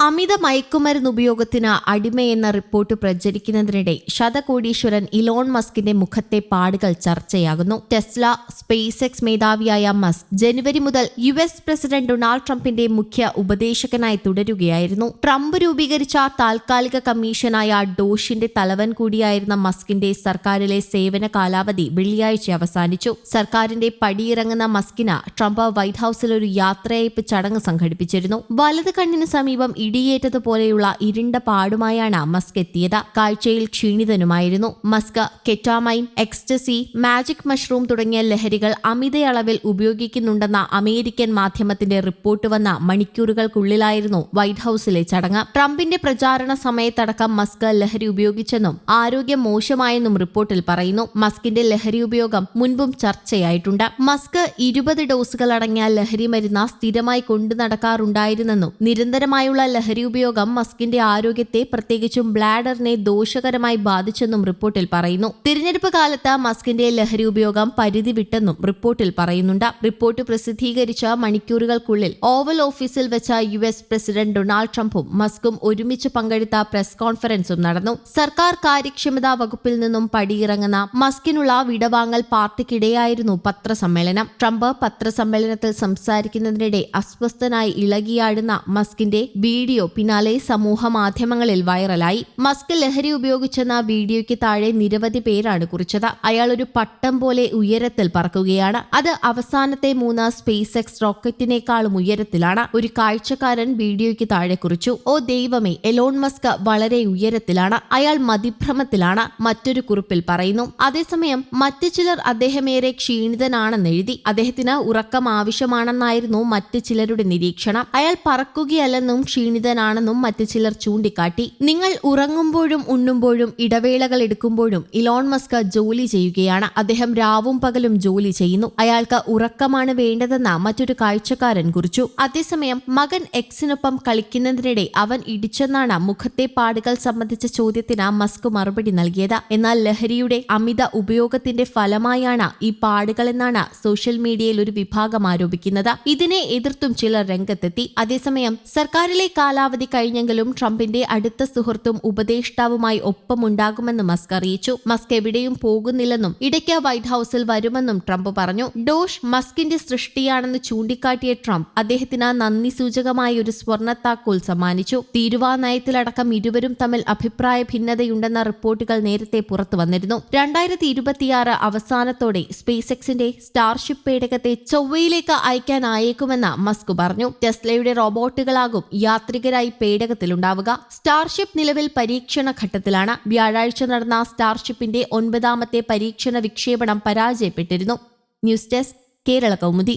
അമിത മയക്കുമരുന്ന് ഉപയോഗത്തിന് അടിമയെന്ന report പ്രചരിക്കുന്നതിനിടെ ശതകോടീശ്വരൻ Elon മസ്കിന്റെ മുഖത്തെ പാടുകൾ ചർച്ചയാകുന്നു. ടെസ്ല സ്പേസ് എക്സ് മേധാവിയായ മസ്ക് ജനുവരി മുതൽ US പ്രസിഡന്റ് ഡൊണാൾഡ് ട്രംപിന്റെ മുഖ്യ ഉപദേശകനായി തുടരുകയായിരുന്നു. ട്രംപ് രൂപീകരിച്ച താൽക്കാലിക കമ്മീഷനായ ഡോഷിന്റെ തലവൻ കൂടിയായിരുന്ന മസ്കിന്റെ സർക്കാരിലെ സേവന കാലാവധി വെള്ളിയാഴ്ച അവസാനിച്ചു. സർക്കാരിന്റെ പടിയിറങ്ങുന്ന മസ്കിന് ട്രംപ് വൈറ്റ് ഹൌസിൽ ഒരു യാത്രയയപ്പ് ചടങ്ങ് സംഘടിപ്പിച്ചിരുന്നു. വലത് കണ്ണിന് സമീപം ഇടിയേറ്റതുപോലെയുള്ള ഇരുണ്ട പാടുമായാണ് മസ്ക് എത്തിയത്. കാഴ്ചയിൽ ക്ഷീണിതനുമായിരുന്നു. Musk ketamine, ecstasy, magic mushroom തുടങ്ങിയ ലഹരികൾ അമിതയളവിൽ ഉപയോഗിക്കുന്നുണ്ടെന്ന അമേരിക്കൻ മാധ്യമത്തിന്റെ റിപ്പോർട്ട് വന്ന മണിക്കൂറുകൾക്കുള്ളിലായിരുന്നു വൈറ്റ് ഹൌസിലെ ചടങ്ങ്. ട്രംപിന്റെ പ്രചാരണ സമയത്തടക്കം മസ്ക് ലഹരി ഉപയോഗിച്ചെന്നും ആരോഗ്യം മോശമായെന്നും റിപ്പോർട്ടിൽ പറയുന്നു. മസ്കിന്റെ ലഹരി ഉപയോഗം മുൻപും ചർച്ചയായിട്ടുണ്ട്. മസ്ക് 20 ഡോസുകൾ അടങ്ങിയ ലഹരി മരുന്ന് സ്ഥിരമായി കൊണ്ടു നടക്കാറുണ്ടായിരുന്നെന്നും നിരന്തരമായുള്ള ലഹരി ഉപയോഗം മസ്കിന്റെ ആരോഗ്യത്തെ, പ്രത്യേകിച്ചും ബ്ലാഡറിനെ ദോഷകരമായി ബാധിച്ചെന്നും റിപ്പോർട്ടിൽ പറയുന്നു. തിരഞ്ഞെടുപ്പ് കാലത്ത് മസ്കിന്റെ ലഹരി ഉപയോഗം പരിധി വിട്ടെന്നും റിപ്പോർട്ടിൽ പറയുന്നുണ്ട്. റിപ്പോർട്ട് പ്രസിദ്ധീകരിച്ച മണിക്കൂറുകൾക്കുള്ളിൽ ഓവൽ ഓഫീസിൽ വെച്ച US പ്രസിഡന്റ് ഡൊണാൾഡ് ട്രംപും മസ്കും ഒരുമിച്ച് പങ്കെടുത്ത പ്രസ് കോൺഫറൻസും നടന്നു. സർക്കാർ കാര്യക്ഷമതാ വകുപ്പിൽ നിന്നും പടിയിറങ്ങുന്ന മസ്കിനുള്ള വിടവാങ്ങൽ പാർട്ടിക്കിടെയായിരുന്നു പത്രസമ്മേളനം. ട്രംപ് പത്രസമ്മേളനത്തിൽ സംസാരിക്കുന്നതിനിടെ അസ്വസ്ഥനായി ഇളകിയാടുന്ന മസ്കിന്റെ വീഡിയോ പിന്നാലെ സമൂഹ മാധ്യമങ്ങളിൽ വൈറലായി. മസ്ക് ലഹരി ഉപയോഗിച്ചെന്ന വീഡിയോയ്ക്ക് താഴെ നിരവധി പേരാണ് കുറിച്ചത്. അയാൾ ഒരു പട്ടം പോലെ ഉയരത്തിൽ പറക്കുകയാണ്. അത് അവസാനത്തെ 3 സ്പേസ് എക്സ് റോക്കറ്റിനേക്കാളും ഉയരത്തിലാണ്. ഒരു കാഴ്ചക്കാരൻ വീഡിയോയ്ക്ക് താഴെ കുറിച്ചു, "ഓ ദൈവമേ, എലോൺ മസ്ക് വളരെ ഉയരത്തിലാണ്. അയാൾ മതിഭ്രമത്തിലാണ്." മറ്റൊരു കുറിപ്പിൽ പറയുന്നു. അതേസമയം മറ്റു ചിലർ അദ്ദേഹമേറെ ക്ഷീണിതനാണെന്നെഴുതി. അദ്ദേഹത്തിന് ഉറക്കം ആവശ്യമാണെന്നായിരുന്നു മറ്റു ചിലരുടെ നിരീക്ഷണം. അയാൾ പറക്കുകയല്ലെന്നും ക്ഷീണിതനാണെന്നും മറ്റു ചിലർ ചൂണ്ടിക്കാട്ടി. നിങ്ങൾ ഉറങ്ങുമ്പോഴും ഉണ്ണുമ്പോഴും ഇടവേളകൾ എടുക്കുമ്പോഴും ഇലോൺ മസ്ക് ജോലി ചെയ്യുകയാണ്. അദ്ദേഹം രാവും പകലും ജോലി ചെയ്യുന്നു. അയാൾക്ക് ഉറക്കമാണ് വേണ്ടതെന്ന് മറ്റൊരു കാഴ്ചക്കാരൻ കുറിച്ചു. അതേസമയം മകൻ എക്സിനൊപ്പം കളിക്കുന്നതിനിടെ അവൻ ഇടിച്ചെന്നാണ് മുഖത്തെ പാടുകൾ സംബന്ധിച്ച ചോദ്യത്തിന് മസ്ക് മറുപടി നൽകിയത്. എന്നാൽ ലഹരിയുടെ അമിത ഉപയോഗത്തിന്റെ ഫലമായാണ് ഈ പാടുകളെന്നാണ് സോഷ്യൽ മീഡിയയിൽ ഒരു വിഭാഗം ആരോപിക്കുന്നത്. ഇതിനെ എതിർത്തും ചിലർ രംഗത്തെത്തി. അതേസമയം സർക്കാരിലെ കാലാവധി കഴിഞ്ഞെങ്കിലും ട്രംപിന്റെ അടുത്ത സുഹൃത്തും ഉപദേഷ്ടാവുമായി ഒപ്പമുണ്ടാകുമെന്ന് മസ്ക് അറിയിച്ചു. മസ്ക് എവിടെയും പോകുന്നില്ലെന്നും ഇടയ്ക്ക് വൈറ്റ് ഹൌസിൽ വരുമെന്നും ട്രംപ് പറഞ്ഞു. ഡോഷ് മസ്കിന്റെ സൃഷ്ടിയാണെന്ന് ചൂണ്ടിക്കാട്ടിയ ട്രംപ് അദ്ദേഹത്തിന് നന്ദി സൂചകമായി ഒരു സ്വർണ്ണ താക്കോൽ സമ്മാനിച്ചു. തീരുവാ നയത്തിലടക്കം ഇരുവരും തമ്മിൽ അഭിപ്രായ ഭിന്നതയുണ്ടെന്ന റിപ്പോർട്ടുകൾ നേരത്തെ പുറത്തു വന്നിരുന്നു. 2026 അവസാനത്തോടെ സ്പേസ് എക്സിന്റെ സ്റ്റാർഷിപ്പ് പേടകത്തെ ചൊവ്വയിലേക്ക് അയക്കാനായേക്കുമെന്ന് മസ്ക് പറഞ്ഞു. ടെസ്ലയുടെ റോബോട്ടുകളാകും യാത്രികരായി പേടകത്തിലുണ്ടാവുക. സ്റ്റാർഷിപ്പ് നിലവിൽ പരീക്ഷണ ഘട്ടത്തിലാണ്. വ്യാഴാഴ്ച നടന്ന സ്റ്റാർഷിപ്പിന്റെ 9ാമത്തെ പരീക്ഷണ വിക്ഷേപണം പരാജയപ്പെട്ടിരുന്നു. News desk, Kerala Kaumudi.